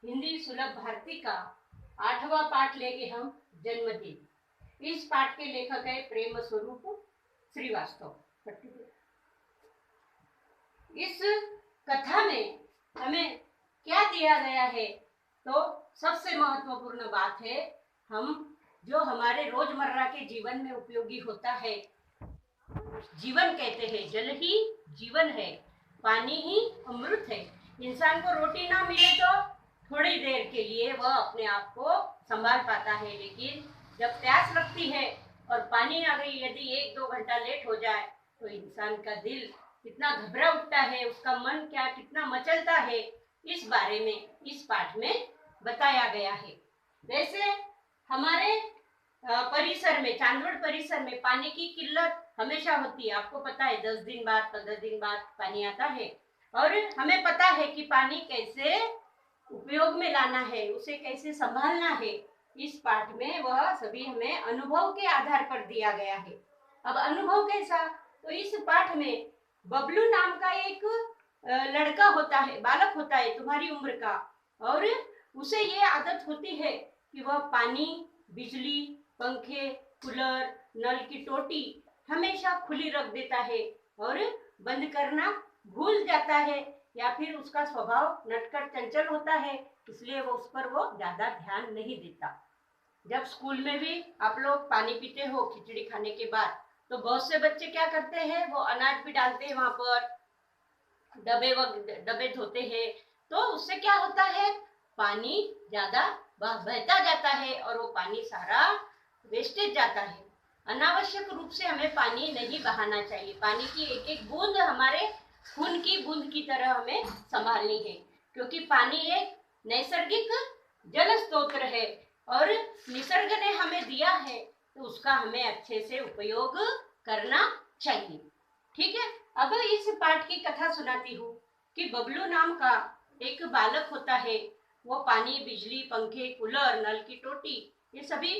हिंदी सुलभ भारती का 8वां पाठ लेंगे हम जन्मदिन। इस पाठ के लेखक है प्रेम स्वरूप श्रीवास्तव। इस कथा में हमें क्या दिया गया है, तो सबसे महत्वपूर्ण बात है हम जो हमारे रोजमर्रा के जीवन में उपयोगी होता है। जीवन कहते हैं, जल ही जीवन है, पानी ही अमृत है। इंसान को रोटी ना मिले तो थोड़ी देर के लिए वह अपने आप को संभाल पाता है, लेकिन जब प्यास लगती है और पानी आ गई, यदि 1-2 घंटा लेट हो जाए तो इंसान का दिल कितना घबरा उठता है, उसका मन क्या कितना मचलता है, इस बारे में इस पाठ में बताया गया है। वैसे हमारे परिसर में, चांदवड़ परिसर में पानी की किल्लत हमेशा होती है। आपको पता है 10 दिन बाद 15 दिन बाद पानी आता है, और हमें पता है कि पानी कैसे उपयोग में लाना है, उसे कैसे संभालना है। इस पाठ में वह सभी हमें अनुभव के आधार पर दिया गया है। अब अनुभव कैसा, तो इस पाठ में बबलू नाम का एक लड़का होता है, बालक होता है तुम्हारी उम्र का, और उसे ये आदत होती है कि वह पानी, बिजली, पंखे, कूलर, नल की टोटी हमेशा खुली रख देता है और बंद करना भूल जाता है, या फिर उसका स्वभाव नटखट चंचल होता है, इसलिए वो उस पर वो ज्यादा ध्यान नहीं देता। जब स्कूल में भी आप लोग पानी पीते हो खिचड़ी खाने के बाद, तो बहुत से बच्चे क्या करते हैं, वो अनाज भी डालते हैं वहां पर, डब्बे धोते हैं, तो उससे क्या होता है, पानी ज्यादा बहता जाता है और वो पानी सारा वेस्टेज जाता है। अनावश्यक रूप से हमें पानी नहीं बहाना चाहिए। पानी की एक एक बूंद हमारे खून की बूंद की तरह हमें संभालनी है, क्योंकि पानी एक नैसर्गिक जल स्रोत है और निसर्ग ने हमें दिया है, तो उसका हमें अच्छे से उपयोग करना चाहिए। ठीक है, अब इस पाठ की कथा सुनाती हूँ कि बबलू नाम का एक बालक होता है। वो पानी, बिजली, पंखे, कूलर, नल की टोटी ये सभी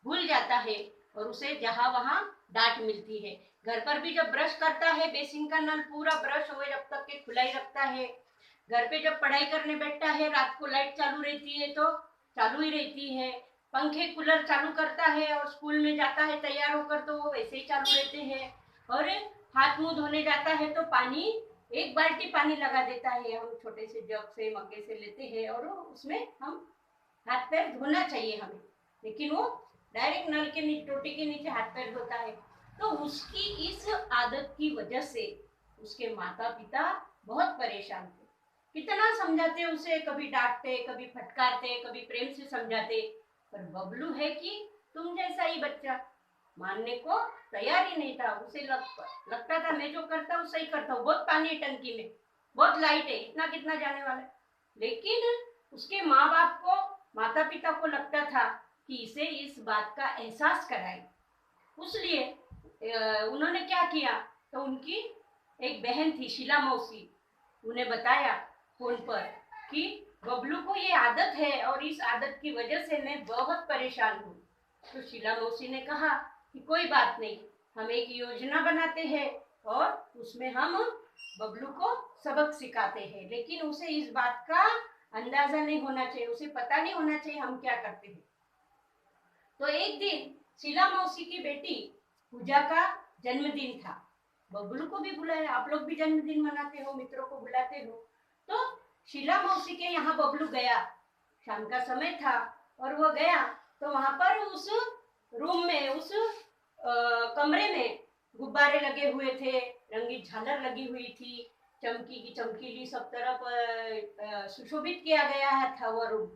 भूल जाता है और उसे जहाँ वहाँ डांट मिलती है। घर पर भी जब ब्रश करता है, बेसिन का नल पूरा ब्रश हुए जब तक के खुला ही रखता है। घर पे जब पढ़ाई करने बैठता है, रात को लाइट चालू रहती है तो चालू ही रहती है। पंखे, कूलर चालू करता है और स्कूल में जाता है तैयार होकर तो वो वैसे ही चालू रहते हैं। और हाथ मुंह धोने जाता है तो पानी, 1 बाल्टी पानी लगा देता है, हम छोटे से जग से मग्गे से लेते हैं और उसमें हम हाथ पैर धोना चाहिए हमें, लेकिन वो डायरेक्ट नल के नीचे, टोटी के नीचे हाथ पैर धोता है। तो उसकी इस आदत की वजह से उसके माता पिता बहुत परेशान थे। कितना समझाते उसे, कभी डांटते, कभी फटकारते, कभी प्रेम से समझाते, पर बबलू है कि तुम जैसा ही बच्चा, मानने को तैयार ही नहीं था। उसे लगता था मैं जो करता हूँ सही करता हूँ, बहुत पानी है टंकी में, बहुत लाइट है, इतना कितना जाने वाला है। लेकिन उसके माँ बाप को, माता पिता को लगता था कि इसे इस बात का एहसास कराए। उसलिए उन्होंने क्या किया, तो उनकी एक बहन थी शीला मौसी, उन्हें बताया फोन पर कि बबलू को ये आदत है और इस आदत की वजह से मैं बहुत परेशान हूँ। तो शीला मौसी ने कहा कि कोई बात नहीं, हम एक योजना बनाते हैं और उसमें हम बबलू को सबक सिखाते हैं, लेकिन उसे इस बात का अंदाजा नहीं होना चाहिए, उसे पता नहीं होना चाहिए हम क्या करते हैं। तो एक दिन शीला मौसी की बेटी पूजा का जन्मदिन था। बबलू को भी बुलाया, आप लोग भी जन्मदिन मनाते हो, मित्रों को बुलाते हो। तो शीला मौसी के यहाँ बबलू गया, शाम का समय था और वो गया तो वहां पर उस रूम में, उस कमरे में गुब्बारे लगे हुए थे, रंगीन झालर लगी हुई थी, चमकी की चमकीली सब तरफ सुशोभित किया गया था वह रूम,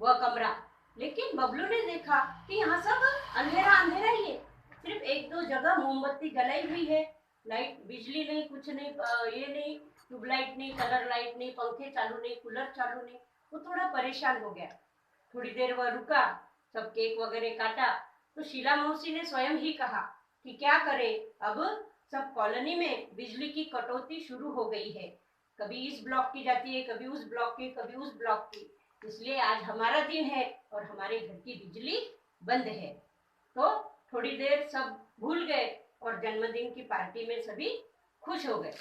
वह कमरा। लेकिन बबलू ने देखा कि यहाँ सब अंधेरा अंधेरा ही है, सिर्फ 1-2 जगह मोमबत्ती जलाई हुई है, लाइट, बिजली नहीं, कुछ नहीं, ये नहीं, ट्यूबलाइट नहीं, कलर लाइट नहीं, पंखे चालू नहीं, कूलर चालू नहीं। वो थोड़ा परेशान हो गया। थोड़ी देर वह रुका, सब केक वगैरह काटा, तो शीला मौसी ने स्वयं ही कहा कि क्या करे, अब सब कॉलोनी में बिजली की कटौती शुरू हो गई है, कभी इस ब्लॉक की जाती है, कभी उस ब्लॉक की, कभी उस ब्लॉक की, इसलिए आज हमारा दिन है और हमारे घर की बिजली बंद है। तो थोड़ी देर सब भूल गए और जन्मदिन की पार्टी में सभी खुश हो गए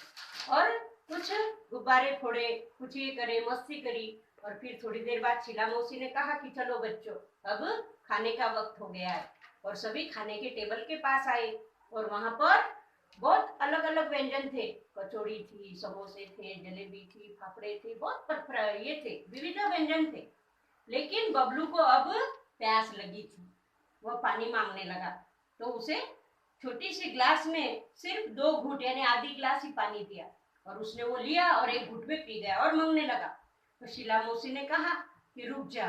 और कुछ गुब्बारे फोड़े, कुछ ये करे, मस्ती करी। और फिर थोड़ी देर बाद शीला मौसी ने कहा कि चलो बच्चों, अब खाने का वक्त हो गया है। और सभी खाने के टेबल के पास आए और वहां पर बहुत अलग अलग व्यंजन थे। कचौड़ी थी, समोसे थे, जलेबी थी, फाफड़े थे, बहुत ये थे, विविध व्यंजन थे। लेकिन बबलू को अब प्यास लगी थी, वह पानी मांगने लगा। तो उसे छोटी सी ग्लास में सिर्फ 2 घूंट यानी आधी ग्लास ही पानी दिया और उसने वो लिया और 1 घूंट में पी गया और मांगने लगा। तो शीला मौसी ने कहा कि रुक जा,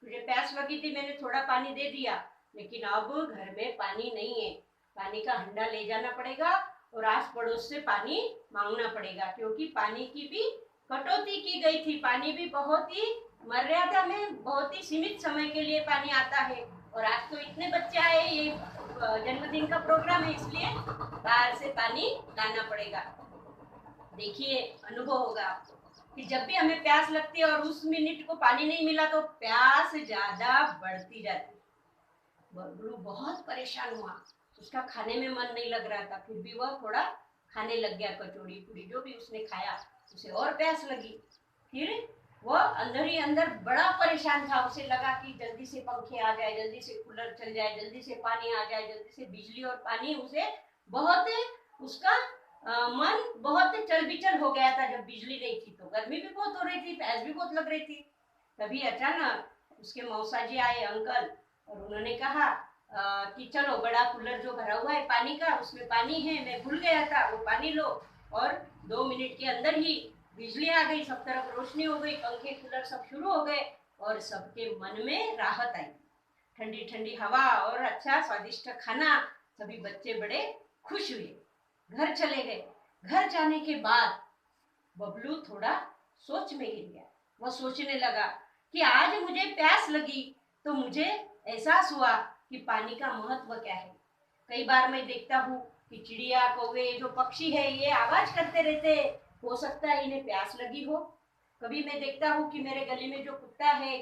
तुझे प्यास लगी थी, मैंने थोड़ा पानी दे दिया, लेकिन अब घर में पानी नहीं है, पानी का हंडा ले जाना पड़ेगा और आस पड़ोस से पानी मांगना पड़ेगा, क्योंकि पानी की भी कटौती की गई थी। पानी भी बहुत ही मर्यादा में, बहुत ही सीमित समय के लिए पानी आता है। और आज तो इतने बच्चे आए, ये जन्मदिन का प्रोग्राम है, इसलिए बाहर से पानी लाना पड़ेगा। देखिए, अनुभव होगा कि जब भी हमें प्यास लगती है और उस मिनट को पानी नहीं मिला तो प्यास ज्यादा बढ़ती जाती। बबलू बहुत परेशान हुआ, उसका खाने में मन नहीं लग रहा था, फिर भी वह थोड़ा खाने लग गया। कचौड़ी पूरी जो भी उसने खाया, उसे और प्यास लगी। फिर वह अंदर ही अंदर बड़ा परेशान था, उसे लगा कि जल्दी से पंखे आ जाए, जल्दी से कूलर चल जाए, जल्दी से पानी आ जाए, जल्दी से बिजली और पानी। उसे बहुत उसका मन बहुत चल बिचल हो गया था। जब बिजली नहीं थी तो गर्मी भी बहुत हो रही थी, प्यास भी बहुत लग रही थी। तभी अचानक उसके मौसा जी आए, अंकल, और उन्होंने कहा कि चलो बड़ा कूलर जो भरा हुआ है पानी का, उसमें पानी है, मैं भूल गया था, वो पानी लो। और 2 मिनट के अंदर ही बिजली आ गई, सब तरफ रोशनी हो गई, पंखे कूलर सब शुरू हो गए और सबके मन में राहत आई। ठंडी ठंडी हवा और अच्छा स्वादिष्ट खाना, सभी बच्चे बड़े खुश हुए, घर चले गए। घर जाने के बाद बबलू थोड़ा सोच में गिर गया। वह सोचने लगा कि आज मुझे प्यास लगी तो मुझे एहसास हुआ कि पानी का महत्व क्या है। कई बार मैं देखता हूँ कि चिड़िया, कौवे, जो पक्षी है, ये आवाज करते रहते, हो सकता है इन्हें प्यास लगी हो। कभी मैं देखता हूँ कि मेरे गली में जो कुत्ता है,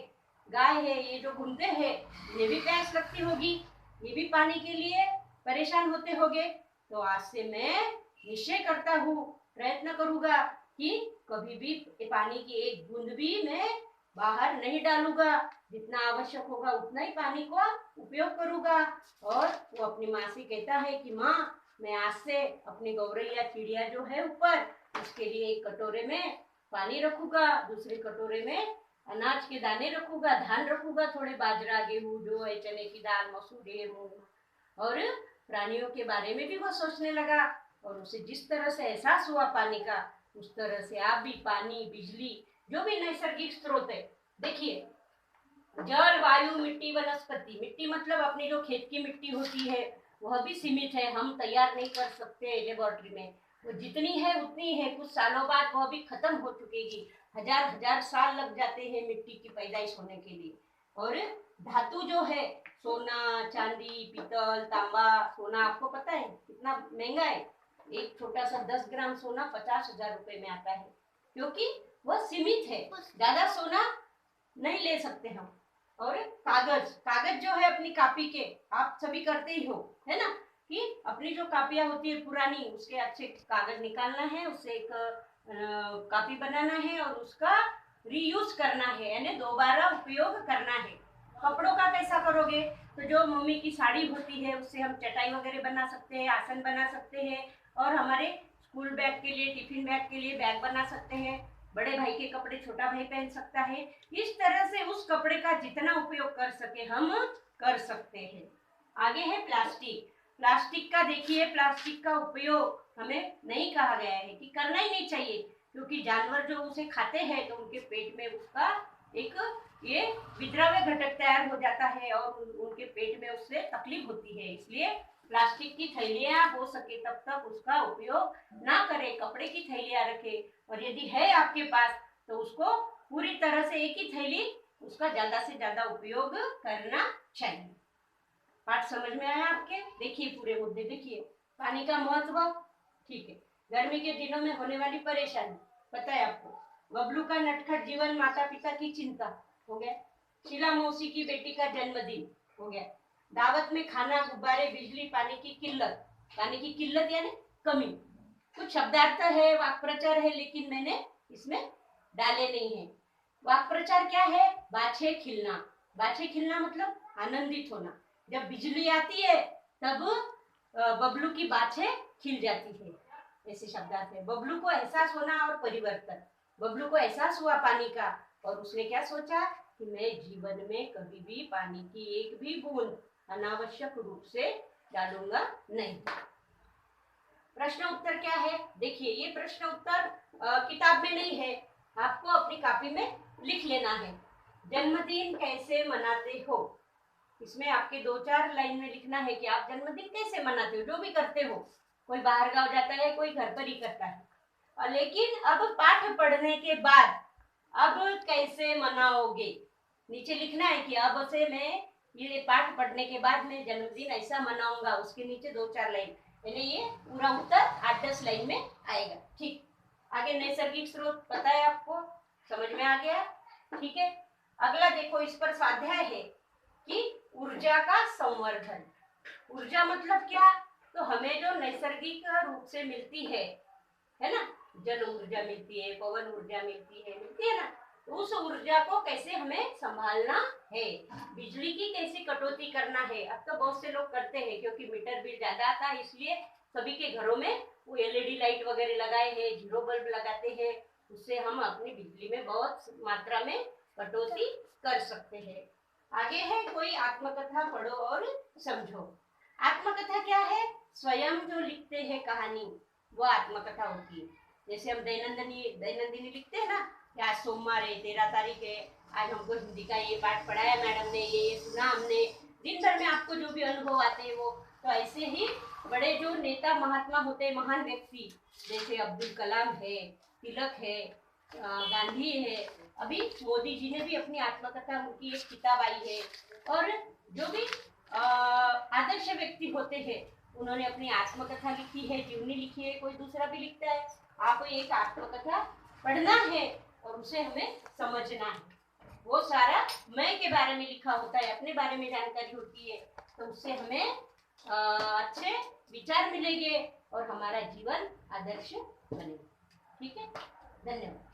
गाय है, ये जो घूमते हैं, इन्हें भी प्यास लगती होगी, ये भी पानी के लिए परेशान होते होंगे। तो आज से मैं निश्चय करता हूँ, प्रयत्न करूंगा कि कभी भी पानी की एक बूंद भी मैं बाहर नहीं डालूंगा, जितना आवश्यक होगा उतना ही पानी को उपयोग करूंगा। और वो अपनी माँ से कहता है कि माँ, मैं आज से अपनी गौरैया चिड़िया जो है ऊपर, उसके लिए एक कटोरे में पानी रखूंगा, दूसरे कटोरे में अनाज के दाने रखूंगा, धान रखूंगा, थोड़े बाजरा, गेहूं, जो है चने की दाल, मसूर, मूंग। और प्राणियों के बारे में भी वो सोचने लगा और उसे जिस तरह से एहसास हुआ पानी का, उस तरह से आप भी पानी, बिजली, जो भी नैसर्गिक स्रोत है, देखिए, जल, वायु, मिट्टी, वनस्पति। मिट्टी मतलब अपनी जो खेत की मिट्टी होती है, वह भी सीमित है, हम तैयार नहीं कर सकते लेबोरेटरी में। वो जितनी है उतनी है, कुछ सालों बाद वह भी खत्म हो चुकेगी। हजार हजार साल लग जाते हैं मिट्टी की पैदाइश होने के लिए। और धातु जो है, सोना, चांदी, पीतल, तांबा। सोना आपको पता है कितना महंगा है? एक छोटा सा 10 ग्राम सोना 50,000 रुपए में आता है, क्योंकि वह सीमित है, ज्यादा सोना नहीं ले सकते हम। और कागज, कागज जो है अपनी कॉपी के, आप सभी करते ही हो, है ना, कि अपनी जो कापियां होती है पुरानी, उसके अच्छे कागज निकालना है, उससे एक कॉपी बनाना है और उसका रीयूज करना है, यानी दोबारा उपयोग करना है। कपड़ों का कैसा करोगे? तो जो मम्मी की साड़ी होती है, उससे हम चटाई वगैरह बना सकते हैं, आसन बना सकते हैं, और हमारे स्कूल बैग के लिए, टिफिन बैग के लिए बैग बना सकते हैं। बड़े भाई के कपड़े छोटा भाई पहन सकता है। इस तरह से उस कपड़े का जितना उपयोग कर सके हम कर सकते हैं। आगे है प्लास्टिक। प्लास्टिक का देखिए, प्लास्टिक का उपयोग हमें नहीं कहा गया है कि करना ही नहीं चाहिए, क्योंकि जानवर जो उसे खाते हैं तो उनके पेट में उसका एक ये विद्राव्य घटक तैयार हो जाता है और उनके पेट में उससे तकलीफ होती है। इसलिए प्लास्टिक की थैलियां हो सके तब तक उसका उपयोग ना करें, कपड़े की थैलियां रखें। और यदि है आपके पास तो उसको पूरी तरह से एक ही थैली, उसका ज्यादा से ज्यादा उपयोग करना चाहिए। पाठ समझ में आया आपके? देखिए पूरे मुद्दे देखिए। पानी का महत्व, ठीक है। गर्मी के दिनों में होने वाली परेशानी पता है आपको। बबलू का नटखट जीवन, माता पिता की चिंता, हो गया। शीला मौसी की बेटी का जन्मदिन, हो गया। दावत में खाना, गुब्बारे, बिजली, पानी की किल्लत। पानी की किल्लत यानी कमी। कुछ शब्दार्थ है, वाक्प्रचार है, लेकिन मैंने इसमें डाले नहीं है। वाक्प्रचार क्या है? बाछे खिलना। बाछे खिलना मतलब आनंदित होना। जब बिजली आती है तब बबलू की बाछे खिल जाती है, ऐसे शब्दार्थ है। बबलू को एहसास होना और परिवर्तन। बबलू को एहसास हुआ पानी का और उसने क्या सोचा कि मैं जीवन में कभी भी पानी की एक भी बूंद अनावश्यक रूप से डालूंगा नहीं। प्रश्न उत्तर क्या है? देखिए, ये प्रश्न उत्तर किताब में नहीं है, आपको अपनी कॉपी में लिख लेना है। जन्मदिन कैसे मनाते हो? इसमें आपके 2-4 लाइन में लिखना है कि आप जन्मदिन कैसे मनाते हो, जो भी करते हो। कोई बाहर गांव जाता है, कोई घर पर ही करता है। लेकिन अब पाठ पढ़ने के बाद अब कैसे मनाओगे? नीचे लिखना है कि अब से मैं ये पाठ पढ़ने के बाद मैं जन्मदिन ऐसा मनाऊंगा। उसके नीचे 2-4 लाइन, यानी ये पूरा उत्तर 8-10 लाइन में आएगा। ठीक, आगे नैसर्गिक स्रोत पता है आपको, समझ में आ गया? ठीक है, अगला देखो, इस पर स्वाध्याय है कि ऊर्जा का संवर्धन। ऊर्जा मतलब क्या? तो हमें जो नैसर्गिक रूप से मिलती है ना, जल ऊर्जा मिलती है, पवन ऊर्जा मिलती है ना, तो उस ऊर्जा को कैसे हमें संभालना है, बिजली की कैसे कटौती करना है। अब तो बहुत से लोग करते हैं क्योंकि मीटर बिल ज्यादा आता है, इसलिए सभी के घरों में वो एलईडी लाइट वगैरह लगाए हैं, जीरो बल्ब लगाते हैं। उससे हम अपनी बिजली में बहुत मात्रा में कटौती कर सकते हैं। आगे है, कोई आत्मकथा पढ़ो और समझो। आत्मकथा क्या है? स्वयं जो लिखते हैं कहानी, वो आत्मकथा होती है। जैसे हम दैनंदिनी लिखते हैं ना कि आज सोमवार है, 13 तारीख है, आज हमको हिंदी का ये पाठ पढ़ाया मैडम ने, ये सुना हमने। दिन भर में आपको जो भी अनुभव आते हैं वो, तो ऐसे ही बड़े जो नेता महात्मा होते हैं, महान व्यक्ति, जैसे अब्दुल कलाम है, तिलक है, गांधी है, अभी मोदी जी ने भी अपनी आत्मकथा, उनकी एक किताब आई है। और जो भी आदर्श व्यक्ति होते हैं उन्होंने अपनी आत्मकथा लिखी है, जीवनी लिखी है, कोई दूसरा भी लिखता है। आपको एक आत्मकथा पढ़ना है और उसे हमें समझना है। वो सारा मैं के बारे में लिखा होता है, अपने बारे में जानकारी होती है, तो उससे हमें अच्छे विचार मिलेंगे और हमारा जीवन आदर्श बनेगा। ठीक है, धन्यवाद।